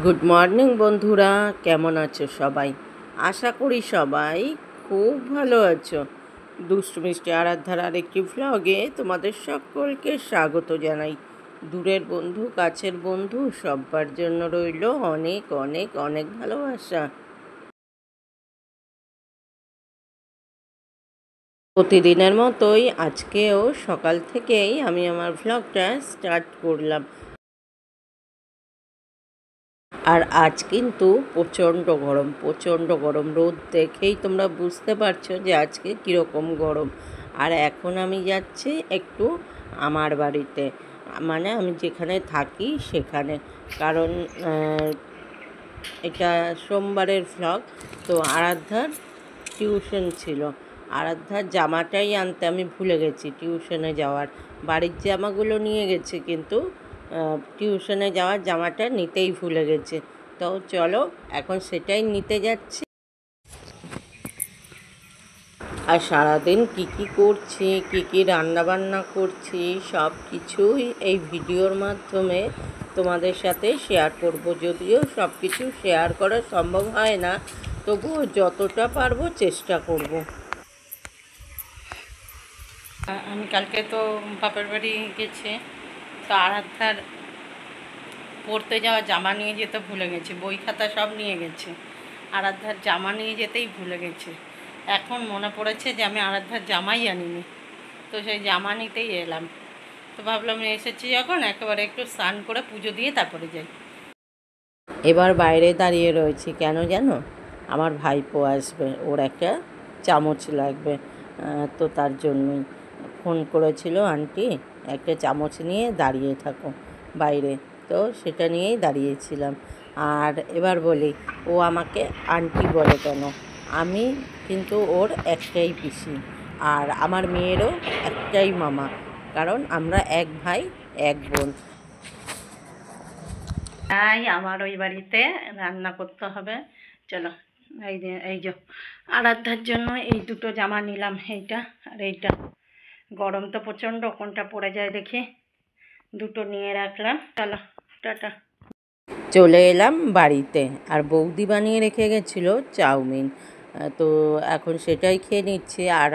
Good morning বন্ধুরা, কেমন আছো সবাই? আশা করি সবাই খুব ভালো আছো। দুষ্টু মিষ্টি আরাধ্যার আরেকটি ভ্লগে তোমাদের সকলকে স্বাগত জানাই। দূরের বন্ধু, কাছের বন্ধু, সবার জন্য রইল অনেক অনেক অনেক ভালোবাসা। প্রতিদিনের মতোই আজকেও সকাল থেকেই আমি আমার ভ্লগটা স্টার্ট করলাম। আর আজ কিন্তু প্রচণ্ড গরম। রোদ দেখেই তোমরা বুঝতে পারছো যে আজকে কীরকম গরম। আর এখন আমি যাচ্ছি একটু আমার বাড়িতে, মানে আমি যেখানে থাকি সেখানে। কারণ এটা সোমবারের ভ্লগ, তো আরাধ্যার টিউশন ছিল। আরাধ্যার জামাটাই আনতে আমি ভুলে গেছি টিউশনে যাওয়ার। বাড়ির জামাগুলো নিয়ে গেছে, কিন্তু টিউশনে যাওয়ার জামাটা নিতেই ভুলে গেছে। তো চলো এখন সেটাই নিতে যাচ্ছি। আর সারাদিন কী কী করছি, কী কী রান্নাবান্না করছি, সব কিছুই এই ভিডিওর মাধ্যমে তোমাদের সাথে শেয়ার করব। যদিও সব কিছু শেয়ার করা সম্ভব হয় না, তবুও যতটা পারবো চেষ্টা করব। আমি কালকে তো বাপের বাড়ি গেছি, তো আরাধ্যার পড়তে যাওয়া জামা নিয়ে যেতে ভুলে গেছি। বই খাতা সব নিয়ে গেছি, আরাধ্যার জামা নিয়ে যেতেই ভুলে গেছি। এখন মনে পড়েছে যে আমি আরাধ্যার জামাই আনিনি, তো সেই জামা নিতেই এলাম। তো ভাবলাম এসেছি যখন একেবারে একটু স্নান করে পুজো দিয়ে তারপরে যাই। এবার বাইরে দাঁড়িয়ে রয়েছি কেন জানো? আমার ভাইপো আসবে, ওর একটা চামচ লাগবে। তো তার জন্যই ফোন করেছিল আন্টি, একটা চামচ নিয়ে দাঁড়িয়ে থাকো বাইরে। তো সেটা নিয়েই দাঁড়িয়েছিলাম। আর এবার বলি, ও আমাকে আন্টি বলে কেন? আমি কিন্তু ওর একটাই পিসি, আর আমার মেয়েরও একটাই মামা, কারণ আমরা এক ভাই এক বোন। তাই আমার ওই বাড়িতে রান্না করতে হবে। চলো, এই যে আরাধ্যার জন্য এই দুটো জামা নিলাম, এইটা আর এইটা। গরম তো প্রচণ্ড, কোনটা পড়ে যায় দেখি। দুটো নিয়ে রাখলাম। চলো, টাটা। চলে এলাম বাড়িতে, আর বৌদি বানিয়ে রেখে গেছিলো চাউমিন। তো এখন সেটাই খেয়ে নিচ্ছি। আর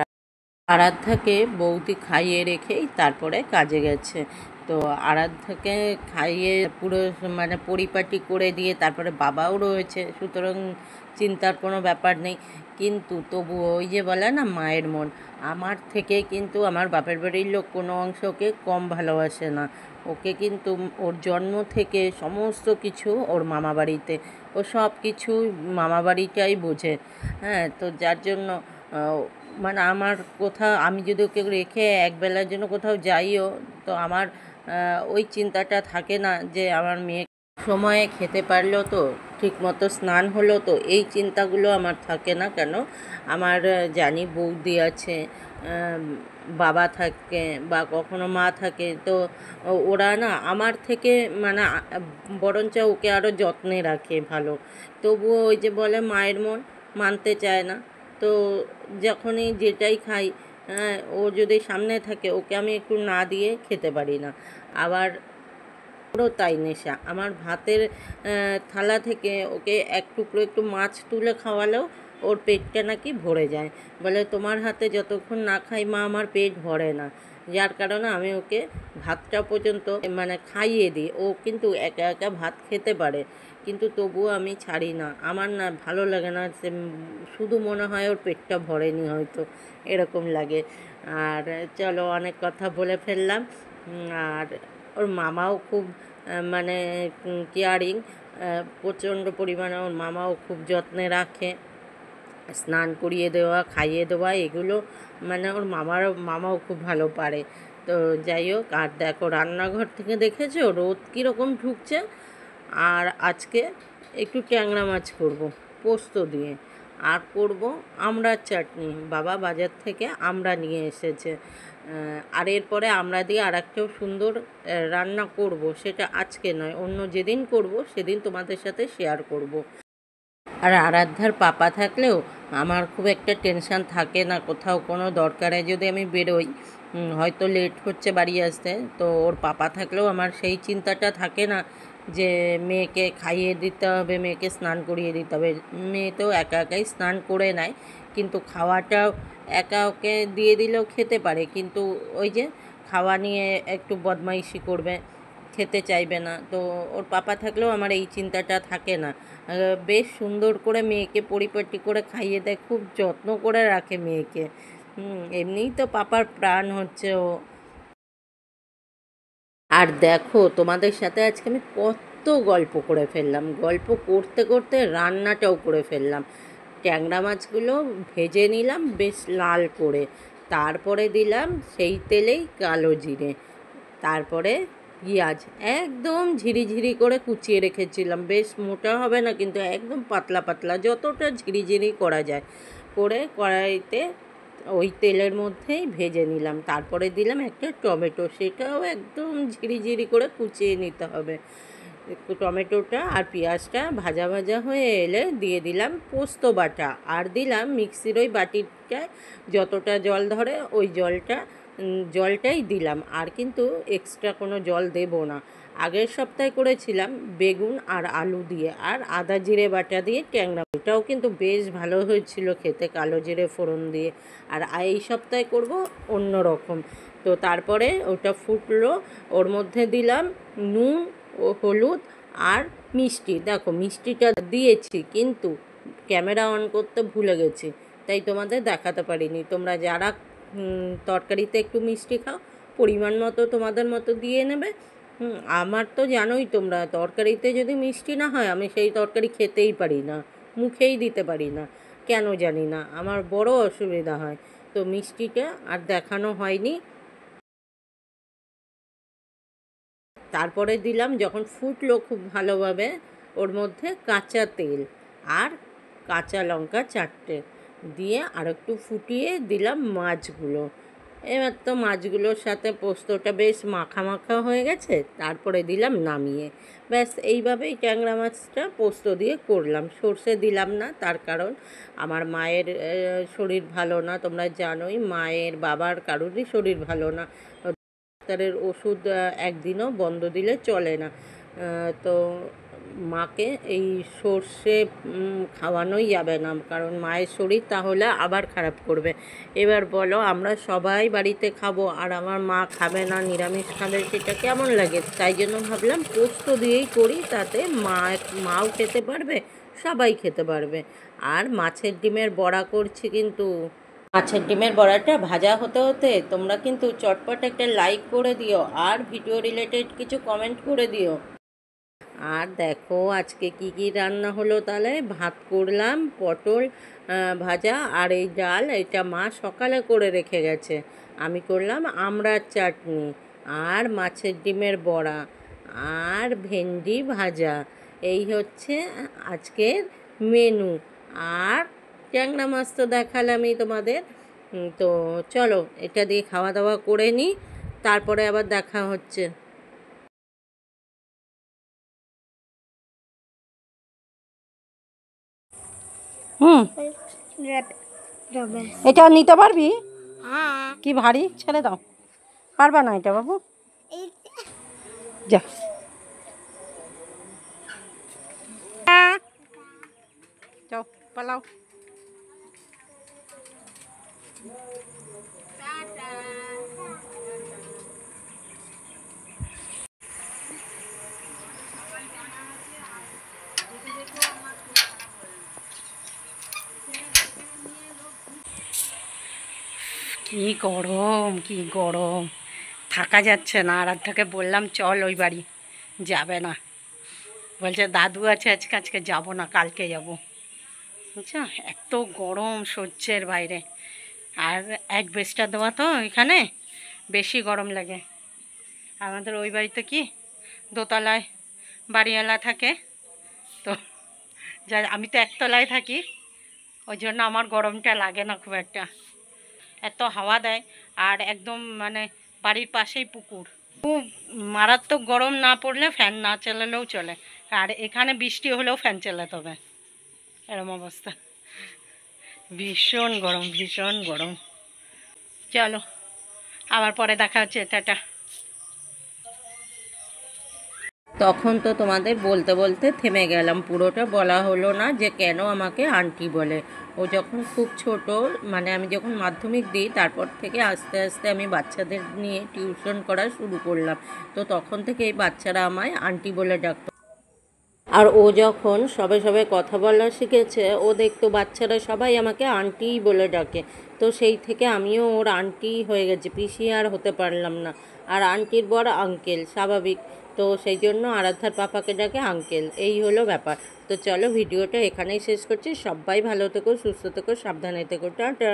আরাধ্যাকে বৌদি খাইয়ে রেখেই তারপরে কাজে গেছে। তো আরাধ্যাকে খাইয়ে পুরো মানে পরিপাটি করে দিয়ে তারপরে বাবাও রয়েছে, সুতরাং চিন্তার কোনো ব্যাপার নেই। কিন্তু তবু ওই যে বলে না, মায়ের মন। আমার থেকে কিন্তু আমার বাপের বাড়ির লোক কোনো অংশকে কম ভালোবাসে না। ওকে কিন্তু ওর জন্ম থেকে সমস্ত কিছু ওর মামা বাড়িতে, ও সব কিছু মামা বাড়িটাই বোঝে। হ্যাঁ, তো যার জন্য মানে আমার কোথাও আমি যদি ওকে রেখে একবেলার জন্য কোথাও যাইও, তো আমার ওই চিন্তাটা থাকে না যে আমার মেয়ে সময়ে খেতে পারলো তো, ঠিক মতো স্নান হলো তো, এই চিন্তাগুলো আমার থাকে না। কেন? আমার জানি বৌদি আছে, বাবা থাকে বা কখনো মা থাকে, তো ওরা না আমার থেকে মানে বরঞ্চ ওকে আরও যত্নে রাখে ভালো। তবুও ওই যে বলে মায়ের মন মানতে চায় না। তো যখনই যেটাই খাই, ও যদি সামনে থাকে, ওকে আমি একটু না দিয়ে খেতে পারি না। আবার ওরও তাই নেশা, আমার ভাতের থালা থেকে ওকে এক টুকরো একটু মাছ তুলে খাওয়ালেও ওর পেটটা নাকি ভরে যায়। বলে তোমার হাতে যতক্ষণ না খাই মা, আমার পেট ভরে না। যার কারণে আমি ওকে ভাতটা পর্যন্ত মানে খাইয়ে দিই। ও কিন্তু একা একা ভাত খেতে পারে, কিন্তু তবুও আমি ছাড়ি না। আমার না ভালো লাগে না, সে শুধু মনে হয় ওর পেটটা ভরেনি হয়তো, এরকম লাগে। আর চলো, অনেক কথা বলে ফেললাম। আর ওর মামাও খুব মানে কেয়ারিং, প্রচণ্ড পরিমাণে ওর মামাও খুব যত্নে রাখে। স্নান করিয়ে দেওয়া, খাইয়ে দেওয়া, এগুলো মানে ওর মামাও খুব ভালো পারে। তো যাই হোক, আর দেখো রান্নাঘর থেকে দেখেছো রোদ কীরকম ঢুকছে। আর আজকে একটু ট্যাংরা মাছ করব পোস্ত দিয়ে, আর করব আমড়ার চাটনি। বাবা বাজার থেকে আমড়া নিয়ে এসেছে। আর এরপরে আমড়া দিয়ে আর একটাও সুন্দর রান্না করব, সেটা আজকে নয়, অন্য যেদিন করব সেদিন তোমাদের সাথে শেয়ার করব। আর আরাধ্যার পাপা থাকলেও আমার খুব একটা টেনশান থাকে না। কোথাও কোনো দরকারে যদি আমি বেরোই, হয়তো লেট হচ্ছে বাড়ি আসতে, তো ওর পাপা থাকলেও আমার সেই চিন্তাটা থাকে না যে মেয়েকে খাইয়ে দিতে হবে, মেয়েকে স্নান করিয়ে দিতে হবে। মেয়ে তো একা একাই স্নান করে নেয়, কিন্তু খাওয়াটাও একা ওকে দিয়ে দিলেও খেতে পারে, কিন্তু ওই যে খাওয়া নিয়ে একটু বদমাইশি করবে, খেতে চাইবে না। তো ওর পাপা থাকলেও আমার এই চিন্তাটা থাকে না। বেশ সুন্দর করে মেয়েকে পরিপাটি করে খাইয়ে দেয়, খুব যত্ন করে রাখে মেয়েকে। এমনিই তো পাপার প্রাণ হচ্ছে ও। আর দেখো, তোমাদের সাথে আজকে আমি কত গল্প করে ফেললাম, গল্প করতে করতে রান্নাটাও করে ফেললাম। ট্যাংরা মাছগুলো ভেজে নিলাম বেশ লাল করে, তারপরে দিলাম সেই তেলেই কালো জিরে, তারপরে পেঁয়াজ একদম ঝিরিঝিরি করে কুচিয়ে রেখেছিলাম। বেশ মোটা হবে না, কিন্তু একদম পাতলা পাতলা, যতটা ঝিরিঝিরি করা যায় করে কড়াইতে ওই তেলের মধ্যেই ভেজে নিলাম। তারপরে দিলাম একটা টমেটো, সেটাও একদম ঝিরিঝিরি করে কুচিয়ে নিতে হবে। একটু টমেটোটা আর পেঁয়াজটা ভাজা ভাজা হয়ে এলে দিয়ে দিলাম পোস্ত বাটা, আর দিলাম মিক্সির ওই বাটিটায় যতটা জল ধরে ওই জলটাই দিলাম, আর কিন্তু এক্সট্রা কোনো জল দেব না। আগের সপ্তাহে করেছিলাম বেগুন আর আলু দিয়ে আর আদা জিরে বাটা দিয়ে ট্যাংরা, ওটাও কিন্তু বেশ ভালো হয়েছিল খেতে, কালো জিরে ফোড়ন দিয়ে। আর এই সপ্তাহে করব অন্য রকম। তো তারপরে ওটা ফুটলো, ওর মধ্যে দিলাম নুন ও হলুদ আর মিষ্টি। দেখো মিষ্টিটা দিয়েছি, কিন্তু ক্যামেরা অন করতে ভুলে গেছি, তাই তোমাদের দেখাতে পারিনি। তোমরা যারা তরকারিতে একটু মিষ্টি খাও, পরিমাণ মতো তোমাদের মতো দিয়ে নেবে। আমার তো জানোই তোমরা, তরকারিতে যদি মিষ্টি না হয় আমি সেই তরকারি খেতেই পারি না, মুখেই দিতে পারি না, কেন জানি না, আমার বড় অসুবিধা হয়। তো মিষ্টিটা আর দেখানো হয়নি। তারপরে দিলাম, যখন ফুটলো খুব ভালোভাবে, ওর মধ্যে কাঁচা তেল আর কাঁচা লঙ্কা 4টে দিয়ে আর একটু ফুটিয়ে দিলাম মাছগুলো। এবার তো মাছগুলোর সাথে পোস্তটা বেশ মাখা মাখা হয়ে গেছে, তারপরে দিলাম নামিয়ে। ব্যাস এইভাবেই ট্যাংরা মাছটা পোস্ত দিয়ে করলাম। সর্ষে দিলাম না, তার কারণ আমার মায়ের শরীর ভালো না, তোমরা জানোই, মায়ের বাবার কারোরই শরীর ভালো না, ডাক্তারের ওষুধ একদিনও বন্ধ দিলে চলে না। তো মাকে এই সর্ষে খাওয়ানোই যাবে না, কারণ মায়ের শরীর তাহলে আবার খারাপ করবে। এবার বলো, আমরা সবাই বাড়িতে খাবো আর আমার মা খাবে না, নিরামিষ খাবে, সেটা কেমন লাগে? তাই জন্য ভাবলাম পোস্ত দিয়েই করি, তাতে মাও খেতে পারবে, সবাই খেতে পারবে। আর মাছের ডিমের বড়া করছি, কিন্তু মাছের ডিমের বড়াটা ভাজা হতে হতে তোমরা কিন্তু চটপট একটা লাইক করে দিও আর ভিডিও রিলেটেড কিছু কমেন্ট করে দিও। আর দেখো আজকে কি কি রান্না হলো, তাহলে ভাত করলাম, পটল ভাজা, আর এই ডাল, এটা মা সকালে করে রেখে গেছে। আমি করলাম আমড়ার চাটনি আর মাছের ডিমের বড়া আর ভেন্ডি ভাজা। এই হচ্ছে আজকের মেনু। আর ট্যাংরা মাছ তো দেখালামই তোমাদের। তো চলো এটা দিয়ে খাওয়া দাওয়া করে নিই, তারপরে আবার দেখা হচ্ছে। হুম, এটা নিতে পারবি? কি ভারী, ছেড়ে দাও, পারবা না এটা বাবু, যা। যাও পালাও। কি গরম, কি গরম, থাকা যাচ্ছে না। আরাধ্যাকে বললাম চল ওই বাড়ি, যাবে না, বলছে দাদু আছে আজকে, আজকে যাবো না, কালকে যাবো। বুঝছো, এত গরম সহ্যের বাইরে। আর এক বেস্টার দেওয়া তো এখানে বেশি গরম লাগে। আমাদের ওই বাড়িতে কি দোতলায় বাড়িওয়ালা থাকে, তো যা আমি তো একতলায় থাকি, ওই জন্য আমার গরমটা লাগে না খুব একটা। এত হাওয়া দেয়, আর একদম মানে বাড়ির পাশেই পুকুর। খুব মারাত্মক গরম না পড়লে ফ্যান না চালালেও চলে, আর এখানে বৃষ্টি হলেও ফ্যান চালাতে হবে, এরম অবস্থা। ভীষণ গরম, ভীষণ গরম। চলো আবার পরে দেখা হচ্ছে, টাটা। তখন তো তোমাদের বলতে বলতে থেমে গেলাম, পুরোটা বলা হলো না যে কেন আমাকে আন্টি বলে। ও যখন খুব ছোট, মানে আমি যখন মাধ্যমিক দিই তারপর থেকে আস্তে আস্তে আমি বাচ্চাদের নিয়ে টিউশন করা শুরু করলাম। তো তখন থেকে এই বাচ্চারা আমায় আন্টি বলে ডাকতো। আর ও যখন সবে সবে কথা বলা শিখেছে, ও দেখতো বাচ্চারা সবাই আমাকে আন্টিই বলে ডাকে। তো সেই থেকে আমিও ওর আন্টি হয়ে গেছি, পিসি আর হতে পারলাম না। আর আন্টির বর আঙ্কেল, স্বাভাবিক। তো সেই জন্য আরাধ্যার পাপাকে ডাকে আঙ্কেল, এই হলো ব্যাপার। তো চলো ভিডিওটা এখানেই শেষ করছি। সবাই ভালো থেকো, সুস্থ থেকো, সাবধানে থেকো, টাটা।